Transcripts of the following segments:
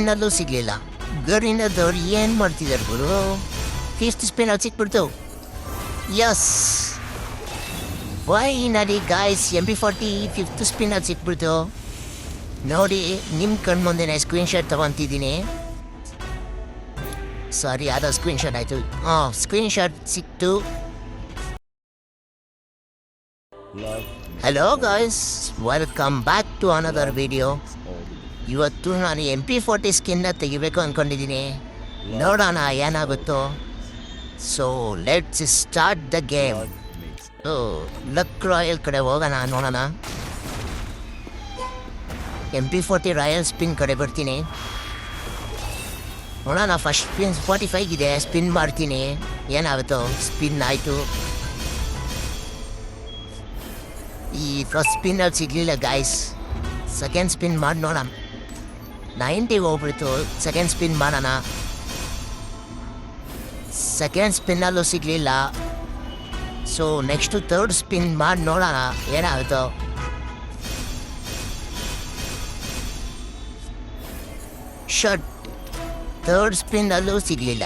ಸ್ಪಿನ್ನಲ್ಲೂ ಸಿಗಲಿಲ್ಲ. ಗರಿನದವ್ರು ಏನು ಮಾಡ್ತಿದ್ದಾರೆ ಗುರು? ಫಿಫ್ತ್ ಸ್ಪಿನ್ನಲ್ಲಿ ಸಿಕ್ಬಿಡ್ತು. Yes, finally guys MP40 fifth ಸ್ಪಿನ್ನಲ್ಲಿ ಸಿಕ್ಬಿಡ್ತು. ನೋಡಿ, ನಿಮ್ಮ ಕಣ್ಮುಂದೆನೇ ಸ್ಕ್ರೀನ್ಶಾಟ್ ತೊಗೊತಿದ್ದೀನಿ. ಸಾರಿ, ಅದು ಸ್ಕ್ರೀನ್ಶಾಟ್ ಆಯಿತು. ಸ್ಕ್ರೀನ್ಶಾಟ್ ಸಿಕ್ತು. Hello guys, welcome back to another video. ಇವತ್ತು ನಾನು MP40 ಸ್ಕಿನ್ನ ತೆಗಿಬೇಕು ಅಂದ್ಕೊಂಡಿದ್ದೀನಿ. ನೋಡೋಣ ಏನಾಗುತ್ತೋ. So let's start the game. Luck royale ಕಡೆ ಹೋಗೋಣ, ನೋಡೋಣ. MP40 ರಾಯಲ್ ಸ್ಪಿನ್ ಕಡೆ ಬರ್ತೀನಿ. ನೋಡೋಣ, ಫಸ್ಟ್ ಸ್ಪಿನ್ 45 ಇದೆ. ಸ್ಪಿನ್ ಮಾಡ್ತೀನಿ, ಏನಾಗುತ್ತೋ. ಸ್ಪಿನ್ ಆಯಿತು. ಈ ಫಸ್ಟ್ ಸ್ಪಿನ್ನಲ್ಲಿ ಸಿಗಲಿಲ್ಲ ಗಾಯ್ಸ್. ಸೆಕೆಂಡ್ ಸ್ಪಿನ್ ಮಾಡಿ ನೋಡೋಣ. 90 ಹೋಗ್ಬಿಡ್ತು. ಸೆಕೆಂಡ್ ಸ್ಪಿನ್ ಮಾಡೋಣ. ಸೆಕೆಂಡ್ ಸ್ಪಿನ್ನಲ್ಲೂ ಸಿಗಲಿಲ್ಲ. ಸೊ ನೆಕ್ಸ್ಟು ಥರ್ಡ್ ಸ್ಪಿನ್ ಮಾಡಿ ನೋಡೋಣ ಏನಾಗುತ್ತೋ. ಶಟ್, ಥರ್ಡ್ ಸ್ಪಿನ್ನಲ್ಲೂ ಸಿಗಲಿಲ್ಲ.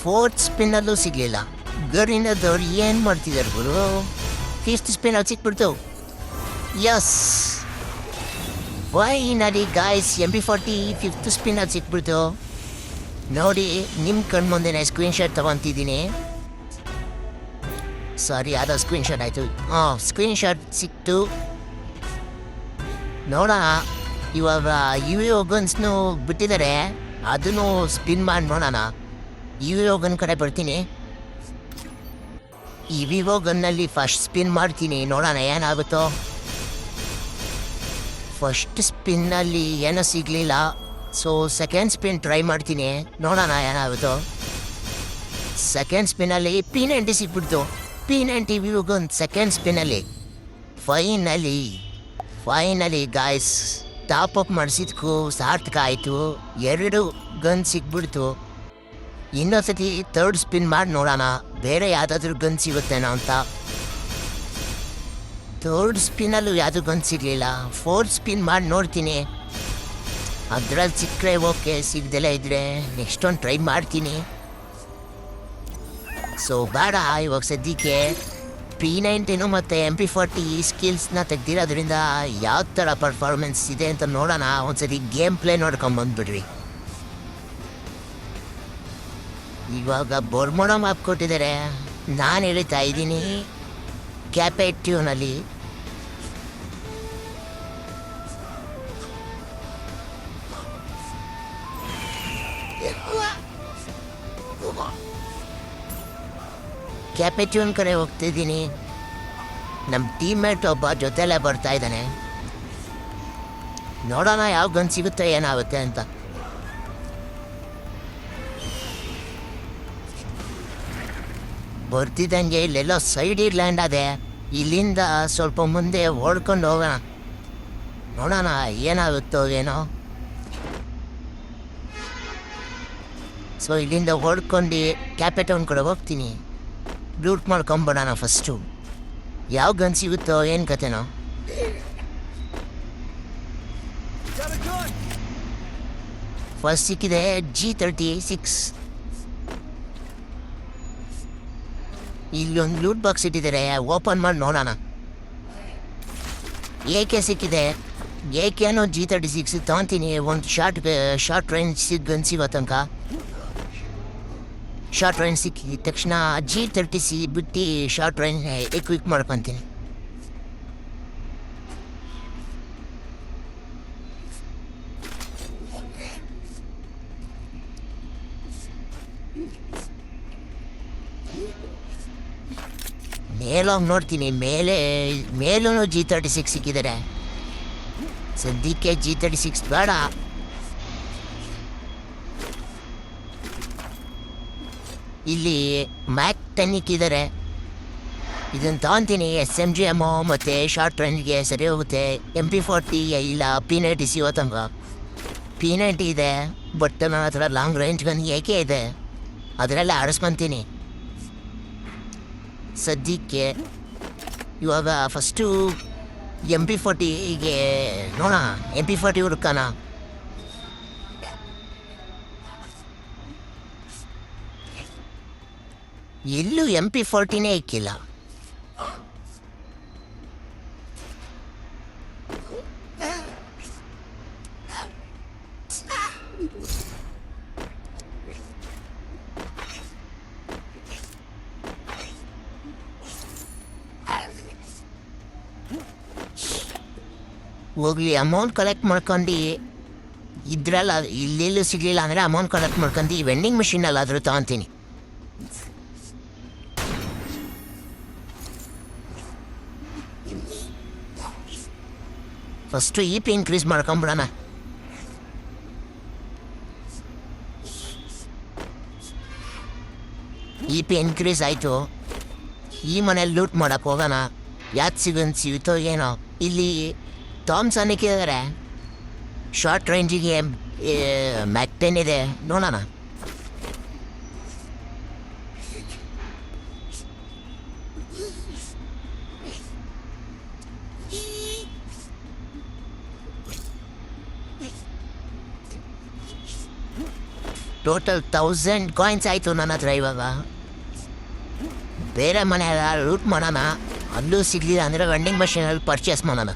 ಫೋರ್ತ್ ಸ್ಪಿನ್ನಲ್ಲೂ ಸಿಗಲಿಲ್ಲ. ಗರಿನದವ್ರು ಏನು ಮಾಡ್ತಿದ್ದಾರೆ ಗುರು? ಫಿಫ್ತ್ ಸ್ಪಿನ್ನಲ್ಲಿ ಸಿಕ್ಬಿಡ್ತು. Yes, finally guys MP40 fifth ಸ್ಪಿನ್ನಲ್ಲಿ ಸಿಕ್ಬಿಡ್ತು. ನೋಡಿ, ನಿಮ್ಮ ಕಣ್ಮುಂದೆನೇ ಸ್ಕ್ರೀನ್ಶಾಟ್ ತೊಗೊತಿದ್ದೀನಿ. ಸಾರಿ, ಅದು ಸ್ಕ್ರೀನ್ಶಾಟ್ ಆಯಿತು. ಸ್ಕ್ರೀನ್ಶಾಟ್ ಸಿಕ್ತು. ನೋಡೋಣ, ಇವಾಗ UVO ಗನ್ಸ್ನು ಬಿಟ್ಟಿದ್ದಾರೆ, ಅದನ್ನು ಸ್ಪಿನ್ ಮಾಡಿ ನೋಡೋಣ. UVO ಗನ್ ಕಡೆ ಬರ್ತೀನಿ. UVO ಗನ್ನಲ್ಲಿ ಫಸ್ಟ್ ಸ್ಪಿನ್ ಮಾಡ್ತೀನಿ, ನೋಡೋಣ ಏನಾಗುತ್ತೋ. ಫಸ್ಟ್ ಸ್ಪಿನ್ನಲ್ಲಿ ಏನೂ ಸಿಗಲಿಲ್ಲ. ಸೊ ಸೆಕೆಂಡ್ ಸ್ಪಿನ್ ಟ್ರೈ ಮಾಡ್ತೀನಿ, ನೋಡೋಣ ಏನಾಗುತ್ತೋ. ಸೆಕೆಂಡ್ ಸ್ಪಿನ್ನಲ್ಲಿ P90 ಸಿಕ್ಬಿಡ್ತು. P90 UVO ಗನ್ ಸೆಕೆಂಡ್ ಸ್ಪಿನ್ನಲ್ಲಿ. ಫೈನಲಿ ಗಾಯ್ಸ್, ಟಾಪ್ ಅಪ್ ಮಾಡಿಸಿದ್ಕು ಸಾರ್ಥಕ ಆಯಿತು. 2 ಗನ್ ಸಿಕ್ಬಿಡ್ತು. ಇನ್ನೊಂದ್ಸತಿ ಥರ್ಡ್ ಸ್ಪಿನ್ ಮಾಡಿ ನೋಡೋಣ, ಬೇರೆ ಯಾವುದಾದ್ರೂ ಗನ್ ಸಿಗುತ್ತೇನೋ ಅಂತ. ಥರ್ಡ್ ಸ್ಪಿನ್ನಲ್ಲೂ ಯಾವುದೂ ಗನ್ ಸಿಗಲಿಲ್ಲ. ಫೋರ್ತ್ ಸ್ಪಿನ್ ಮಾಡಿ ನೋಡ್ತೀನಿ. ಅದರಲ್ಲಿ ಸಿಕ್ಕರೆ ಓಕೆ, ಸಿಗ್ದೆಲ್ಲ ಇದ್ದರೆ ನೆಕ್ಸ್ಟ್ ಒಂದು ಟ್ರೈ ಮಾಡ್ತೀನಿ. ಸೊ ಬೇಡ, ಇವಾಗ ಸದ್ಯಕ್ಕೆ P90 ಮತ್ತು MP40 ಸ್ಕಿಲ್ಸ್ನ ತೆಗ್ದಿರೋದ್ರಿಂದ ಯಾವ ಥರ ಪರ್ಫಾರ್ಮೆನ್ಸ್ ಇದೆ ಅಂತ ನೋಡೋಣ. ಒಂದ್ಸತಿ ಗೇಮ್ ಪ್ಲೇ ನೋಡ್ಕೊಂಬಂದ್ಬಿಡ್ರಿ. ಇವಾಗ ಬರ್ಮೋಣ ಮ್ಯಾಪ್ ಕೊಟ್ಟಿದ್ದಾರೆ. ನಾನು ಹೇಳ್ತಾ ಇದ್ದೀನಿ ಕ್ಯಾಪೆಟ್ಯೂನಲ್ಲಿ. ಕ್ಯಾಪೆಟ್ಯೂನ್ ಕಡೆ ಹೋಗ್ತಿದ್ದೀನಿ. ನಮ್ಮ ಟೀಮ್ಮೇಟ್ ಒಬ್ಬ ಜೊತೆಲೇ ಬರ್ತಾ ಇದ್ದಾನೆ. ನೋಡೋಣ ಯಾವ ಗನ್ ಸಿಗುತ್ತೆ ಏನಾಗುತ್ತೆ ಅಂತ. ಬರ್ತಿದ್ದಂಗೆ ಇಲ್ಲೆಲ್ಲೋ ಸೈಡಿಗೆ ಲ್ಯಾಂಡ್ ಅದೇ. ಇಲ್ಲಿಂದ ಸ್ವಲ್ಪ ಮುಂದೆ ಓಡ್ಕೊಂಡು ಹೋಗೋಣ, ನೋಡೋಣ ಏನಾಗುತ್ತೋ ಏನೋ. ಸೊ ಇಲ್ಲಿಂದ ಓಡ್ಕೊಂಡು ಕ್ಯಾಪೆಟೌನ್ ಕಡೆ ಹೋಗ್ತೀನಿ. ಲೂಟ್ ಮಾಡ್ಕೊಂಬಿಡೋಣ ಫಸ್ಟು. ಯಾವ ಗನ್ ಸಿಗುತ್ತೋ ಏನು ಕತೆನೋ. ಫಸ್ಟ್ ಸಿಕ್ಕಿದೆ G36. ಇಲ್ಲೊಂದು ಲೂಟ್ ಬಾಕ್ಸ್ ಇಟ್ಟಿದ್ದಾರೆ, ಓಪನ್ ಮಾಡಿ ನೋಡೋಣ. AK ಸಿಕ್ಕಿದೆ. AKನೂ G36 ತೊಗೊತೀನಿ. ಒಂದು ಶಾರ್ಟ್ ರೇಂಜ್ ಗನ್ ಸಿಗೋ ತನಕ. ಶಾರ್ಟ್ ರೇಂಜ್ ಸಿಕ್ಕಿದ ತಕ್ಷಣ G30 ಬಿಟ್ಟು ಶಾರ್ಟ್ ರೇಂಜ್ ಎಕ್ವಿಕ್ ಮಾಡ್ಕೊತೀನಿ. ಮೇಲೋಗಿ ನೋಡ್ತೀನಿ. ಮೇಲೂ G36 ಸಿಕ್ಕಿದ್ದಾರೆ. ಸದ್ಯಕ್ಕೆ G36 ಬೇಡ. ಇಲ್ಲಿ ಮ್ಯಾಕ್ 10 ಇಕ್ಕಿದ್ದಾರೆ. ಇದನ್ನು ತೊಗೊತೀನಿ. SMG ಎಮೋ ಮತ್ತು ಶಾರ್ಟ್ ರೇಂಜ್ಗೆ ಸರಿ ಹೋಗುತ್ತೆ. MP40 ಇಲ್ಲ P90 ಸಿಗೋ ತನಕ. P90 ಇದೆ, ಬಟ್ ನನ್ನ ಹತ್ರ ಲಾಂಗ್ ರೇಂಜ್ ಗನ್ AK ಇದೆ, ಅದರೆಲ್ಲ ಆಡಿಸ್ಕೊತೀನಿ ಸದ್ಯಕ್ಕೆ. ಇವಾಗ ಫಸ್ಟು MP40ಗೆ ನೋಡೋಣ, MP40 ಹುಡ್ಕೋಣ. ಎಲ್ಲೂ MP40ನೇ ಇಕ್ಕಿಲ್ಲ. ಹೋಗ್ಲಿ, ಅಮೌಂಟ್ ಕಲೆಕ್ಟ್ ಮಾಡ್ಕೊಂಡು ಇದ್ರಲ್ಲ, ಇಲ್ಲೆಲ್ಲೂ ಸಿಗಲಿಲ್ಲ ಅಂದರೆ ಅಮೌಂಟ್ ಕಲೆಕ್ಟ್ ಮಾಡ್ಕೊಂಡು ಈ ವೆಂಡಿಂಗ್ ಮಿಷಿನಲ್ಲಾದರೂ ತಗೊತೀನಿ. ಫಸ್ಟು ಇ ಪಿ ಇನ್ಕ್ರೀಸ್ ಮಾಡ್ಕೊಂಬಿಡೋಣ. ಇ ಪಿ ಇನ್ಕ್ರೀಸ್ ಆಯಿತು. ಈ ಮನೇಲಿ ಲೂಟ್ ಮಾಡೋಕ್ಕೆ ಹೋಗೋಣ. ಯಾವ್ದು ಸಿಗುತ್ತೋ ಏನೋ. ಇಲ್ಲಿ ಥಾಮ್ಸನ್ ಇಕ್ಕಿದ್ದಾರೆ. ಶಾರ್ಟ್ ರೇಂಜಿಗೆ ಮ್ಯಾಕ್ 10 ಇದೆ, ನೋಡೋಣ. ಟೋಟಲ್ 1000 ಕಾಯಿನ್ಸ್ ಆಯಿತು ನನ್ನ ಹತ್ರ. ಇವಾಗ ಬೇರೆ ಮನೆಯಲ್ಲ ಲೂಟ್ ಮಾಡೋಣ. ಅಲ್ಲೂ ಸಿಗಲಿಲ್ಲ ಅಂದರೆ ವೆಂಡಿಂಗ್ ಮಷೀನಲ್ಲಿ ಪರ್ಚೇಸ್ ಮಾಡೋಣ.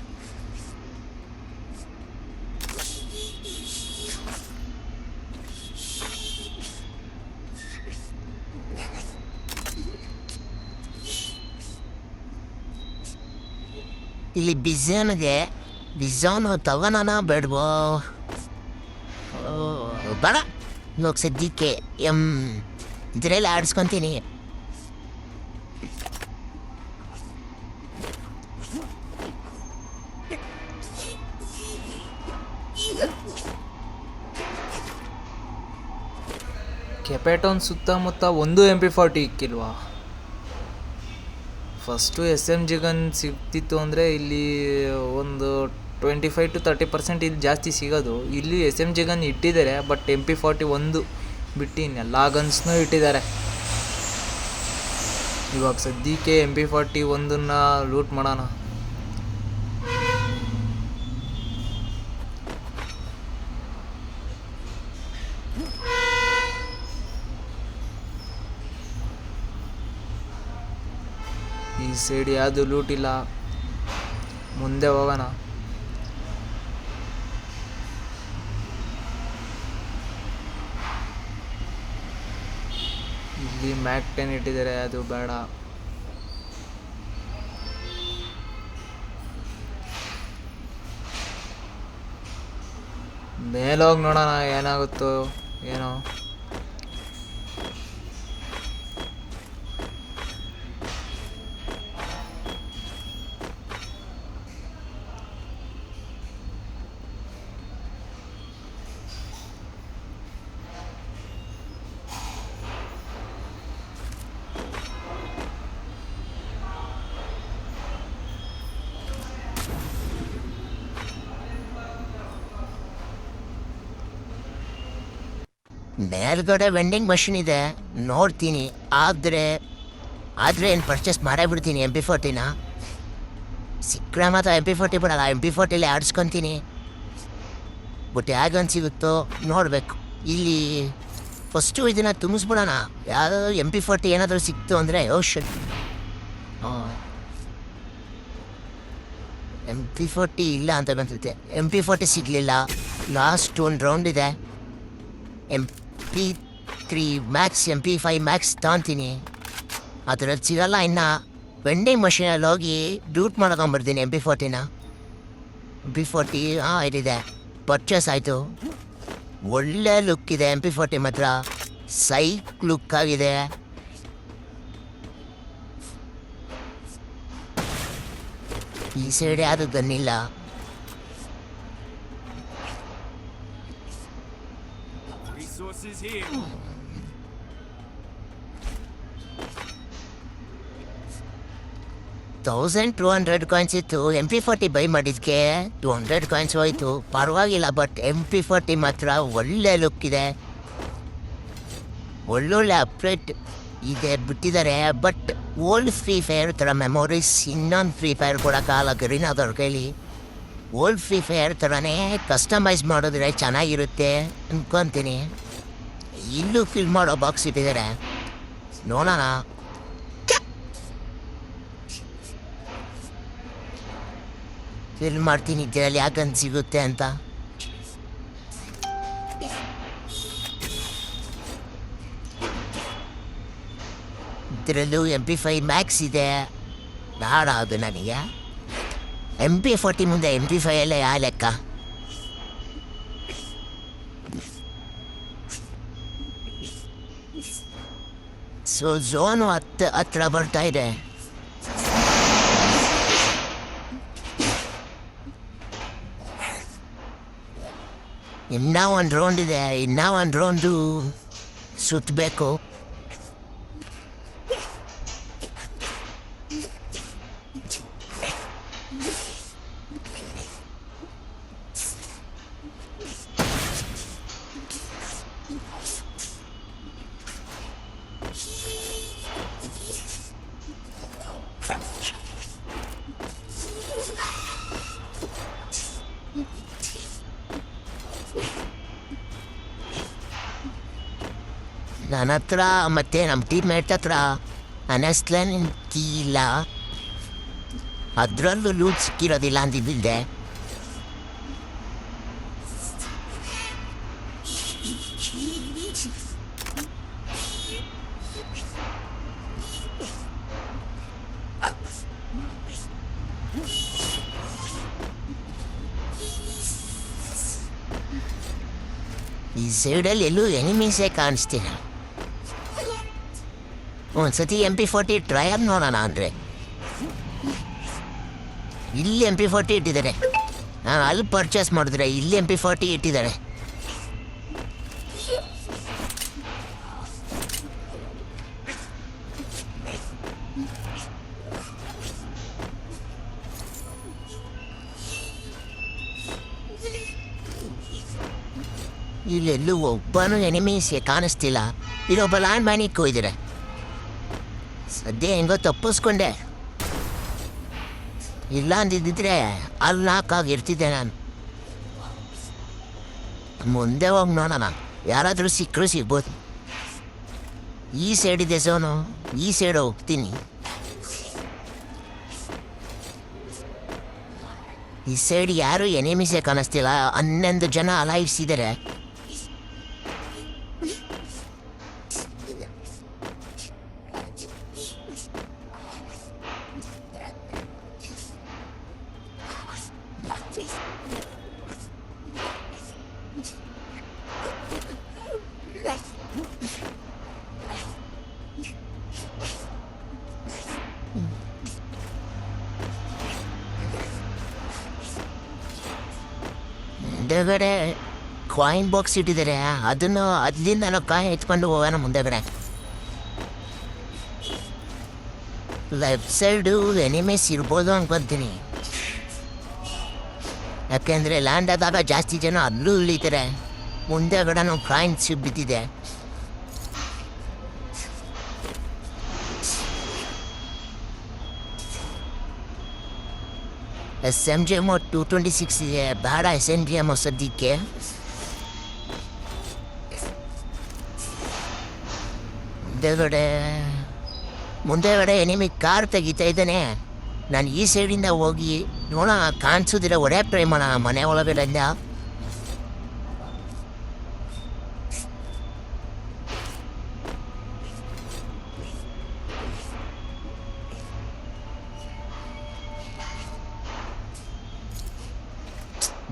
ಇಲ್ಲಿ ಬಿಝಾನು ತಗೋಣ ಬೇಡವೋ? ಬೇಡ, ಇವಾಗ ಸದ್ಯಕ್ಕೆ ಇದರಲ್ಲಿ ಆಡಿಸ್ಕೊತೀನಿ. ಕೆಪೆಟೋನ್ ಸುತ್ತಮುತ್ತ ಒಂದು MP40 ಇಕ್ಕಿಲ್ವಾ? ಫಸ್ಟು SMG ಗನ್ ಸಿಗ್ತಿತ್ತು ಅಂದರೆ ಇಲ್ಲಿ ಒಂದು 25 to 30% ಇಲ್ಲಿ ಜಾಸ್ತಿ ಸಿಗೋದು. ಇಲ್ಲಿ SMG ಗನ್ ಇಟ್ಟಿದ್ದಾರೆ, ಬಟ್ MP40 ಒಂದು ಬಿಟ್ಟು ಇನ್ನೆಲ್ಲ ಗನ್ಸ್ನೂ ಇಟ್ಟಿದ್ದಾರೆ. ಇವಾಗ ಸದ್ಯಕ್ಕೆ MP40 ಒಂದನ್ನು ಲೂಟ್ ಮಾಡೋಣ. ಈ ಸೈಡ್ ಯಾವುದು ಲೂಟ್ ಇಲ್ಲ, ಮುಂದೆ ಹೋಗೋಣ. ಇಲ್ಲಿ ಮ್ಯಾಕ್ 10 ಇಟ್ಟಿದ್ದಾರೆ, ಅದು ಬೇಡ. ಮೇಲೋಗಿ ನೋಡೋಣ ಏನಾಗುತ್ತೋ ಏನೋ. ಮೇಲ್ಗಡೆ ವೆಂಡಿಂಗ್ ಮಷಿನ್ ಇದೆ, ನೋಡ್ತೀನಿ. ಆದರೆ ಏನು ಪರ್ಚೇಸ್ ಮಾಡೇ ಬಿಡ್ತೀನಿ. MP40ನ ಸಿಕ್ಕರೆ ಮಾತ್ರ MP40 ಬಿಡಲ್ಲ, MP40ಲಿ ಆಡಿಸ್ಕೊತೀನಿ. ಬಟ್ ಹೇಗಂತ ಸಿಗುತ್ತೋ ನೋಡಬೇಕು. ಇಲ್ಲಿ ಫಸ್ಟು ಇದನ್ನು ತುಂಬಿಸ್ಬಿಡೋಣ. ಯಾವುದಾದ್ರು MP40 ಏನಾದರೂ ಸಿಕ್ತು ಅಂದರೆ ಶಟ್. MP40 ಇಲ್ಲ ಅಂತ ಬಂತೈತೆ. MP40 ಸಿಗಲಿಲ್ಲ. ಲಾಸ್ಟ್ ಒಂದು ರೌಂಡ್ ಇದೆ. MP3 ಮ್ಯಾಕ್ಸ್, MP5 ಮ್ಯಾಕ್ಸ್ ತಗೊತೀನಿ. ಅದರಲ್ಲಿ ಸಿಗಲ್ಲ. ಇನ್ನು ವೆಂಡಿಂಗ್ ಮಷೀನಲ್ಲಿ ಹೋಗಿ ಲೂಟ್ ಮಾಡ್ಕೊಂಬರ್ತೀನಿ MP40ನ. MP40 ಇದಿದೆ, ಪರ್ಚೇಸ್ ಆಯಿತು. ಒಳ್ಳೆ ಲುಕ್ ಇದೆ MP40 ಮಾತ್ರ, ಸೈಕ್ ಲುಕ್ ಆಗಿದೆ. ಈ ಸೈಡ್ ಯಾವುದು ಗನ್ನಿಲ್ಲ. $1,200 ಕಾಯಿನ್ಸ್ ಇತ್ತು. MP40 ಬೈ ಮಾಡಿದ್ಕೆ 200 ಕಾಯಿನ್ಸ್ ಹೋಯಿತು. ಪರವಾಗಿಲ್ಲ, ಬಟ್ MP40 ಮಾತ್ರ ಒಳ್ಳೆ ಲುಕ್ ಇದೆ. ಒಳ್ಳೊಳ್ಳೆ ಅಪ್ಡೇಟ್ ಇದೆ ಬಿಟ್ಟಿದ್ದಾರೆ. ಬಟ್ ಓಲ್ಡ್ ಫ್ರೀ ಫೈರ್ ಥರ ಮೆಮೊರೀಸ್ ಇನ್ನೊಂದು ಫ್ರೀ ಫೈರ್ ಕೊಡೋಕ್ಕಾಗಲ್ಲ ಗರೀನಾದವ್ರ ಕೈಲಿ. ಓಲ್ಡ್ ಫ್ರೀ ಫೈರ್ ಥರನೇ ಕಸ್ಟಮೈಸ್ ಮಾಡಿದ್ರೆ ಚೆನ್ನಾಗಿರುತ್ತೆ ಅನ್ಕೊತೀನಿ. ಇಲ್ಲೂ ಫಿಲ್ ಮಾಡೋ ಬಾಕ್ಸ್ ಇಟ್ಟಿದ್ದಾರೆ, ನೋಡೋಣ. ಫಿಲ್ ಮಾಡ್ತೀನಿ ಇದರಲ್ಲಿ ಯಾಕಂತ ಸಿಗುತ್ತೆ ಅಂತ. ಇದರಲ್ಲೂ MP5 ಮ್ಯಾಕ್ಸ್ ಇದೆ. ಬೇಡ ಅದು ನನಗೆ. MP40 ಮುಂದೆ MP5 ಎಲ್ಲ ಯಾವ ಲೆಕ್ಕ? ಸೊ ಝೋನು ಹತ್ರ ಬರ್ತಾ ಇದೆ. ಇನ್ನೂ ಒಂದು ರೌಂಡ್ ಇದೆ, ಇನ್ನೂ ಒಂದು ರೌಂಡು ಸುತ್ತಬೇಕು. ನನ್ನ ಹತ್ರ ಮತ್ತು ನಮ್ಮ ಟೀಮ್ಮೇಟ್ ಹತ್ರ ಅನಸ್ಲನ್ ಇಲ್ಲ, ಅದರಲ್ಲೂ ಲೂಟ್ ಸಿಕ್ಕಿರೋದಿಲ್ಲ ಅಂದಿದ್ದೆ. ಈ ಸೈಡಲ್ಲಿ ಎಲ್ಲೂ ಎನಿಮೀಸೇ ಕಾಣಿಸ್ತಿಲ್ಲ. ಒಂದ್ಸತಿ MP40 ಟ್ರಯಲ್ ನೋಡೋಣ ಅಂದರೆ. ಇಲ್ಲಿ MP40 ಇಟ್ಟಿದ್ದಾರೆ, ನಾನು ಅಲ್ಲಿ ಪರ್ಚೇಸ್ ಮಾಡಿದ್ರೆ ಇಲ್ಲಿ MP40 ಇಟ್ಟಿದ್ದಾರೆ. ಇಲ್ಲೆಲ್ಲೂ ಒಬ್ಬನೂ ಎನಿಮೀಸೇ ಕಾಣಿಸ್ತಿಲ್ಲ. ಇಲ್ಲೊಬ್ಬ ಲ್ಯಾಂಡ್ ಮೈನಿಗೆ ಹೋಗಿದ್ದಾರೆ. ಸದ್ಯ ಹೆಂಗೋ ತಪ್ಪಿಸ್ಕೊಂಡೆ, ಇಲ್ಲ ಅಂದಿದ್ದಿದ್ರೆ ಅಲ್ಲಿ ನಾಕಾಗಿರ್ತಿದ್ದೆ ನಾನು. ಮುಂದೆ ಹೋಗಿ ನೋಡೋಣ, ಯಾರಾದರೂ ಸಿಕ್ಕರೂ ಸಿಗ್ಬೋದು. ಈ ಸೈಡ್ ಇದೆ ಝೋನು, ಈ ಸೈಡ್ ಹೋಗ್ತೀನಿ. ಈ ಸೈಡ್ ಯಾರೂ ಎನಿಮೀಸೇ ಕಾಣಿಸ್ತಿಲ್ಲ. 11 ಜನ ಅಲೈವ್ಸ್ ಇದ್ದಾರೆ. ಮುಂದೆಗಡೆ ಕಾಯಿನ್ ಬಾಕ್ಸ್ ಇಟ್ಟಿದ್ದಾರೆ, ಅದನ್ನು ಅದರಿಂದ ನಾವು ಕಾಯಿ ಎತ್ಕೊಂಡು ಹೋಗೋಣ ಮುಂದೆಗಡೆ. ಲೆಫ್ಟ್ ಸೈಡು ಎನಿಮೀಸ್ ಇರ್ಬೋದು ಅನ್ಕೊತೀನಿ, ಯಾಕೆಂದರೆ ಲ್ಯಾಂಡ್ ಆದಾಗ ಜಾಸ್ತಿ ಜನ ಅಲ್ಲೂ ಇಳಿತಾರೆ. ಮುಂದೆಗಡೆ ನಾವು ಕಾಯಿನ್ಸ್ ಬಿದ್ದಿದೆ. SMGM 226 ಇದೆ, ಬೇಡ SMGM ಸದ್ಯಕ್ಕೆ. ಮುಂದೆಗಡೆ ಎನಿಮಿ ಕಾರ್ ತೆಗಿತಾ ಇದ್ದಾನೆ. ನಾನು ಈ ಸೈಡಿಂದ ಹೋಗಿ ನೋಡೋಣ, ಕಾಣಿಸೋದಿಲ್ಲ ಒಡೆ ಟ್ರೈ ಮಾಡೋಣ ಮನೆ ಒಳಗಡೆಯಿಂದ.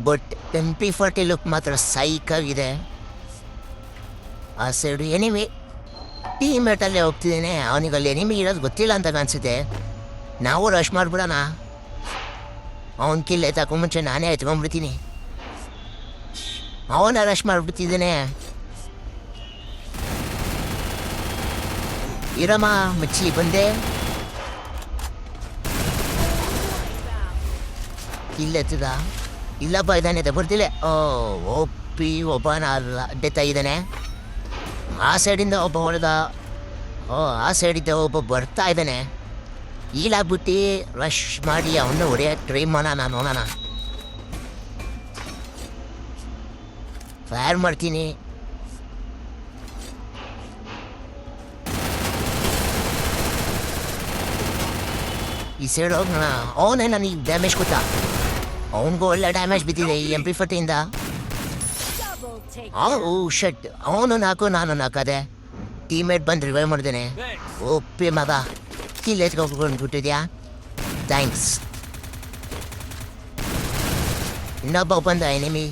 ಬಟ್ MP40 ಲುಕ್ ಮಾತ್ರ ಸೈಕಾಗಿದೆ. ಆ ಸೈಡು ಎನಿಮಿ ಟೀಮೇಟಲ್ಲೇ ಹೋಗ್ತಿದ್ದೇನೆ. ಅವನಿಗಲ್ಲಿ ಎನಿಮಿ ಇರೋದು ಗೊತ್ತಿಲ್ಲ ಅಂತ ಕಾಣಿಸುತ್ತೆ. ನಾವು ರಶ್ ಮಾಡಿಬಿಡೋಣ. ಅವನ ಕಿಲ್ ಮುಂಚೆ ನಾನೇ ಎತ್ಕೊಂಡ್ಬಿಡ್ತೀನಿ. ಅವನ ರಶ್ ಮಾಡಿಬಿಡ್ತಿದ್ದೇನೆ. ಇರಮ್ಮ ಮುಚ್ಚಿ ಬಂದೆ. ಇಲ್ಲೆತ್ತದ ಇಲ್ಲಪ್ಪ, ಇದ್ದಾನೆ ಬರ್ತಿಲ್ಲ. ಒಬ್ಬನ ಅಲ್ಲ ಡೆತ್ ಆಗಿದ್ದಾನೆ. ಆ ಸೈಡಿಂದ ಒಬ್ಬ ಹೊಡೆದ. ಓ ಆ ಸೈಡಿದ್ದ ಒಬ್ಬ ಬರ್ತಾ ಇದ್ದಾನೆ. ಈಲಾಗ್ಬಿಟ್ಟು ರಶ್ ಮಾಡಿ ಅವನ್ನ ಹೊಡೆಯೋಕೆ ಟ್ರೈ ಮಾಡೋಣ, ನೋಡೋಣ. ಫೈರ್ ಮಾಡ್ತೀನಿ. ಈ ಸೈಡ್ ಹೋಗೋಣ. ಅವನೇ ನನಗೆ ಡ್ಯಾಮೇಜ್ ಕೊಟ್ಟ. ಅವನಿಗೂ ಒಳ್ಳೆ ಡ್ಯಾಮೇಜ್ ಬಿದ್ದಿದೆ ಈ MP40ಇಂದ. ಓ ಶಟ್, ಅವನು ನಾಲ್ಕು ನಾನು ನಾಲ್ಕದೆ. ಟೀಮೇಟ್ ಬಂದು ರಿವೈವ್ ಮಾಡಿದ್ದೇನೆ. ಓಪಿ ಮಗ, ಕಿಲ್ ಎತ್ಕೊಂಡ್ಬಿಟ್ಟಿದ್ಯಾ? ಥ್ಯಾಂಕ್ಸ್. ಇನ್ನೊಬ್ಬ ಬಂದ ಎನಿಮಿ.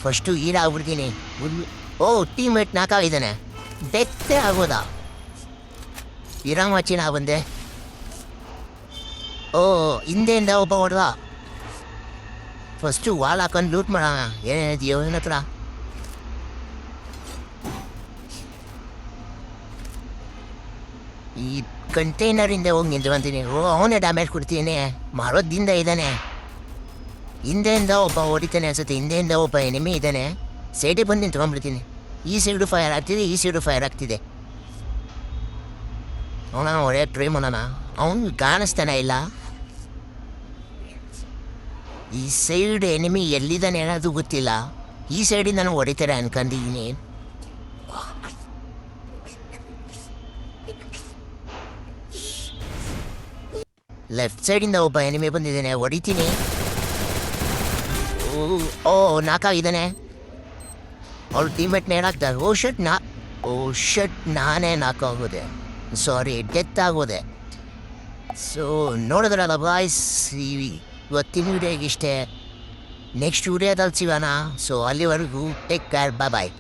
ಫಸ್ಟು ಆಗ್ಬಿಡ್ತೀನಿ. ಓ ಟೀಮೇಟ್ ನಾಲ್ಕಾಗಿದ್ದಾನೆ. ಡೆತ್ತೇ ಆಗೋದಾ? ಇರಾಮಚ್ಚಿ ನಾ ಬಂದೆ. ಓ ಹಿಂದೆಯಿಂದ ಒಬ್ಬ ಹೊಡೆದ. ಫಸ್ಟು ವಾಲ್ ಹಾಕೊಂಡು ಲೂಟ್ ಮಾಡೋಣ. ಏನಿದೆಯೋ ಇವನ ಹತ್ರ? ಈ ಕಂಟೈನರಿಂದ ಹೋಗಿ ನಿಂತ್ಕೊಂತೀನಿ. ಓ ಅವನೇ ಡ್ಯಾಮೇಜ್ ಕೊಡ್ತೀನಿ. ಮಾರೋದಿಂದ ಇದ್ದಾನೆ. ಹಿಂದೆಯಿಂದ ಒಬ್ಬ ಹೊಡಿತಾನೆ ಅನ್ಸುತ್ತೆ. ಹಿಂದೆಯಿಂದ ಒಬ್ಬ ಎನಿಮಿ ಇದ್ದಾನೆ. ಸೈಡಿಗೆ ಬಂದು ನಿಂತ್ಕೊಂಡ್ಬಿಡ್ತೀನಿ. ಈ ಸೈಡು ಫೈರ್ ಆಗ್ತಿದೆ, ಈ ಸೈಡು ಫೈರ್ ಆಗ್ತಿದೆ. ಅವನ ಹೊಡೆಯೋಕೆ ಟ್ರೈ ಮಾಡೋಣ. ಅವನು ಕಾಣಿಸ್ತಾನೆ ಇಲ್ಲ. ಈ ಸೈಡ್ ಎನಿಮಿ ಎಲ್ಲಿದ್ದಾನೆ ಅನ್ನೋದು ಗೊತ್ತಿಲ್ಲ. ಈ ಸೈಡಿಂದ ನಾನು ಹೊಡಿತಾರೆ ಅನ್ಕೊಂಡಿದ್ದೀನಿ. ಲೆಫ್ಟ್ ಸೈಡಿಂದ ಒಬ್ಬ ಎನಿಮಿ ಬಂದಿದ್ದಾನೆ, ಹೊಡಿತೀನಿ. ಓ ನಾಲ್ಕಾಗಿದ್ದಾನೆ. ಅವ್ಳು ಟೀಮೇಟ್ ನೇಣಾಕ್ತಾರೆ. ಓ ಶಟ್ ನಾನೇ ನಾಲ್ಕಾಗೋದೆ. ಸಾರಿ, ಡೆತ್ ಆಗೋದೆ. ಸೊ ನೋಡಿದ್ರಲ್ಲ ಬಾಯ್ಸ್, ಇವತ್ತಿನ ವಿಡಿಯೋಗೆ ಇಷ್ಟೇ. ನೆಕ್ಸ್ಟ್ ವಿಡಿಯೋದಲ್ಲಿ ಸಿಗೋಣ. ಸೊ ಅಲ್ಲಿವರೆಗೂ ಟೇಕ್ ಕೇರ್, ಬಾಯ್.